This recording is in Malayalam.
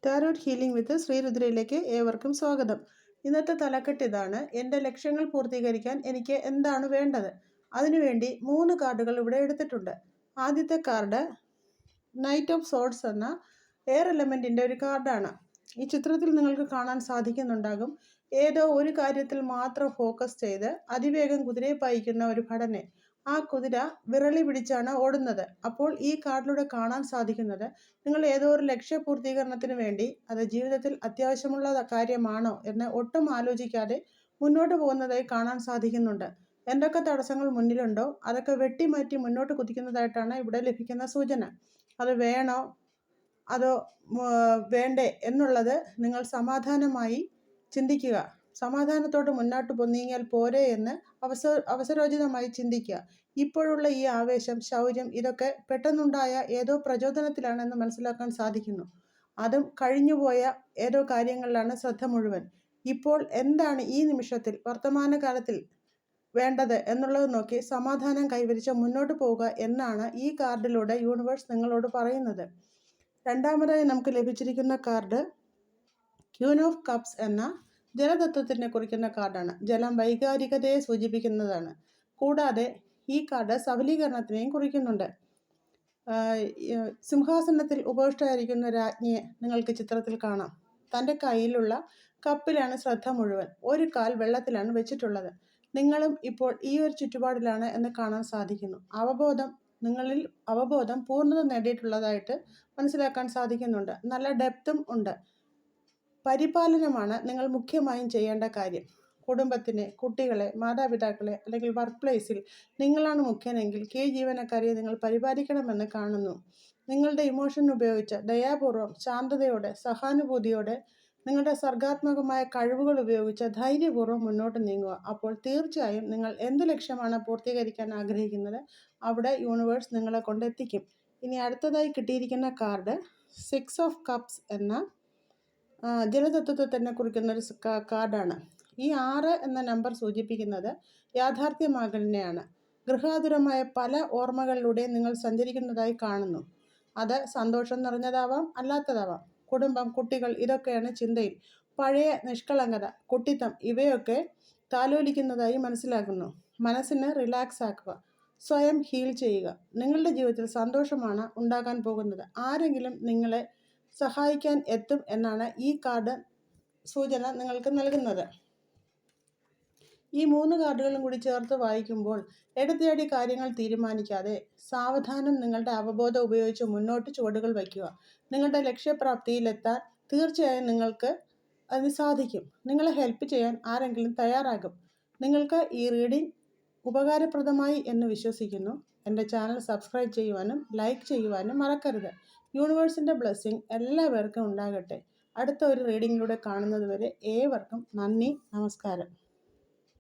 ടാരോട്ട് ഹീലിംഗ് വിത്ത് ശ്രീരുദ്രയിലേക്ക് ഏവർക്കും സ്വാഗതം. ഇന്നത്തെ തലക്കെട്ട് ഇതാണ്: എൻ്റെ ലക്ഷ്യങ്ങൾ പൂർത്തീകരിക്കാൻ എനിക്ക് എന്താണ് വേണ്ടത്? അതിനുവേണ്ടി 3 കാർഡുകൾ ഇവിടെ എടുത്തിട്ടുണ്ട്. ആദ്യത്തെ കാർഡ് നൈറ്റ് ഓഫ് സോർഡ്സ് എന്ന എയർ എലമെൻറ്റിൻ്റെ ഒരു കാർഡാണ്. ഈ ചിത്രത്തിൽ നിങ്ങൾക്ക് കാണാൻ സാധിക്കുന്നുണ്ടാകും, ഏതോ ഒരു കാര്യത്തിൽ മാത്രം ഫോക്കസ് ചെയ്ത് അതിവേഗം കുതിരയെ പായിക്കുന്ന ഒരു ഭടനെ. ആ കുതിര വിറളി പിടിച്ചാണ് ഓടുന്നത്. അപ്പോൾ ഈ കാർഡിലൂടെ കാണാൻ സാധിക്കുന്നത്, നിങ്ങൾ ഏതോ ഒരു ലക്ഷ്യപൂർത്തീകരണത്തിന് വേണ്ടി അത് ജീവിതത്തിൽ അത്യാവശ്യമുള്ള കാര്യമാണോ എന്ന് ഒട്ടും ആലോചിക്കാതെ മുന്നോട്ട് പോകുന്നതായി കാണാൻ സാധിക്കുന്നുണ്ട്. എന്തൊക്കെ തടസ്സങ്ങൾ മുന്നിലുണ്ടോ അതൊക്കെ വെട്ടിമാറ്റി മുന്നോട്ട് കുതിക്കുന്നതായിട്ടാണ് ഇവിടെ ലഭിക്കുന്ന സൂചന. അത് വേണോ അതോ വേണ്ടേ എന്നുള്ളത് നിങ്ങൾ സമാധാനമായി ചിന്തിക്കുക. സമാധാനത്തോടെ മുന്നോട്ട് നീങ്ങിയാൽ പോരെ എന്ന് അവസരോചിതമായി ചിന്തിക്കുക. ഇപ്പോഴുള്ള ഈ ആവേശം, ശൗര്യം ഇതൊക്കെ പെട്ടെന്നുണ്ടായ ഏതോ പ്രചോദനത്തിലാണെന്ന് മനസ്സിലാക്കാൻ സാധിക്കുന്നു. അതും കഴിഞ്ഞുപോയ ഏതോ കാര്യങ്ങളിലാണ് ശ്രദ്ധ മുഴുവൻ. ഇപ്പോൾ എന്താണ് ഈ നിമിഷത്തിൽ വർത്തമാനകാലത്തിൽ വേണ്ടത് എന്നുള്ളത് നോക്കി സമാധാനം കൈവരിച്ച് മുന്നോട്ട് പോവുക എന്നാണ് ഈ കാർഡിലൂടെ യൂണിവേഴ്സ് നിങ്ങളോട് പറയുന്നത്. രണ്ടാമതായി നമുക്ക് ലഭിച്ചിരിക്കുന്ന കാർഡ് ക്യൂൻ ഓഫ് കപ്സ് എന്ന ജലതത്വത്തിനെ കുറിക്കുന്ന കാർഡാണ്. ജലം വൈകാരികതയെ സൂചിപ്പിക്കുന്നതാണ്. കൂടാതെ ഈ കാർഡ് സബലീകരണത്തിനെയും കുറിക്കുന്നുണ്ട്. സിംഹാസനത്തിൽ ഉപവിഷ്ടയായിരിക്കുന്ന രാജ്ഞിയെ നിങ്ങൾക്ക് ചിത്രത്തിൽ കാണാം. തൻ്റെ കയ്യിലുള്ള കപ്പിലാണ് ശ്രദ്ധ മുഴുവൻ. ഒരു കാൽ വെള്ളത്തിലാണ് വെച്ചിട്ടുള്ളത്. നിങ്ങളും ഇപ്പോൾ ഈ ഒരു ചുറ്റുപാടിലാണ് എന്ന് കാണാൻ സാധിക്കുന്നു. നിങ്ങളിൽ അവബോധം പൂർണ്ണത നേടിയിട്ടുള്ളതായിട്ട് മനസ്സിലാക്കാൻ സാധിക്കുന്നുണ്ട്. നല്ല ഡെപ്തും ഉണ്ട്. പരിപാലനമാണ് നിങ്ങൾ മുഖ്യമായും ചെയ്യേണ്ട കാര്യം. കുടുംബത്തിനെ, കുട്ടികളെ, മാതാപിതാക്കളെ അല്ലെങ്കിൽ വർക്ക് പ്ലേസിൽ നിങ്ങളാണ് മുഖ്യനെങ്കിൽ കീഴ് ജീവനക്കാരെ നിങ്ങൾ പരിപാലിക്കണമെന്ന് കാണുന്നു. നിങ്ങളുടെ ഇമോഷൻ ഉപയോഗിച്ച് ദയാപൂർവം, ശാന്തതയോടെ, സഹാനുഭൂതിയോടെ, നിങ്ങളുടെ സർഗാത്മകമായ കഴിവുകൾ ഉപയോഗിച്ച് ധൈര്യപൂർവ്വം മുന്നോട്ട് നീങ്ങുക. അപ്പോൾ തീർച്ചയായും നിങ്ങൾ എന്ത് ലക്ഷ്യമാണ് പൂർത്തീകരിക്കാൻ ആഗ്രഹിക്കുന്നത് അവിടെ യൂണിവേഴ്സ് നിങ്ങളെ കൊണ്ടെത്തിക്കും. ഇനി അടുത്തതായി കിട്ടിയിരിക്കുന്ന കാർഡ് 6 ഓഫ് കപ്സ് എന്ന ജലതത്വത്തെ തന്നെ കുറിക്കുന്നൊരു കാർഡാണ്. ഈ 6 എന്ന നമ്പർ സൂചിപ്പിക്കുന്നത് യാഥാർത്ഥ്യമാകലിനെയാണ്. ഗൃഹാതുരമായ പല ഓർമ്മകളിലൂടെ നിങ്ങൾ സഞ്ചരിക്കുന്നതായി കാണുന്നു. അത് സന്തോഷം നിറഞ്ഞതാവാം, അല്ലാത്തതാവാം. കുടുംബം, കുട്ടികൾ ഇതൊക്കെയാണ് ചിന്തയിൽ. പഴയ നിഷ്കളങ്കത, കുട്ടിത്തം ഇവയൊക്കെ താലോലിക്കുന്നതായി മനസ്സിലാക്കുന്നു. മനസ്സിനെ റിലാക്സ് ആക്കുക, സ്വയം ഹീൽ ചെയ്യുക. നിങ്ങളുടെ ജീവിതത്തിൽ സന്തോഷമാണ് ഉണ്ടാകാൻ പോകുന്നത്. ആരെങ്കിലും നിങ്ങളെ സഹായിക്കാൻ എത്തും എന്നാണ് ഈ കാർഡ് സൂചന നിങ്ങൾക്ക് നൽകുന്നത്. ഈ 3 കാർഡുകളും കൂടി ചേർത്ത് വായിക്കുമ്പോൾ എടുത്തയാടി കാര്യങ്ങൾ തീരുമാനിക്കാതെ സാവധാനം നിങ്ങളുടെ അവബോധം ഉപയോഗിച്ച് മുന്നോട്ട് ചുവടുകൾ വയ്ക്കുക. നിങ്ങളുടെ ലക്ഷ്യപ്രാപ്തിയിലെത്താൻ തീർച്ചയായും നിങ്ങൾക്ക് അതിന് സാധിക്കും. നിങ്ങളെ ഹെൽപ്പ് ചെയ്യാൻ ആരെങ്കിലും തയ്യാറാകും. നിങ്ങൾക്ക് ഈ റീഡിംഗ് ഉപകാരപ്രദമായി എന്ന് വിശ്വസിക്കുന്നു. എൻ്റെ ചാനൽ സബ്സ്ക്രൈബ് ചെയ്യുവാനും ലൈക്ക് ചെയ്യുവാനും മറക്കരുത്. യൂണിവേഴ്സിൻ്റെ ബ്ലെസ്സിങ് എല്ലാവർക്കും ഉണ്ടാകട്ടെ. അടുത്ത ഒരു റീഡിങ്ങിലൂടെ കാണുന്നത് വരെ ഏവർക്കും നന്ദി, നമസ്കാരം.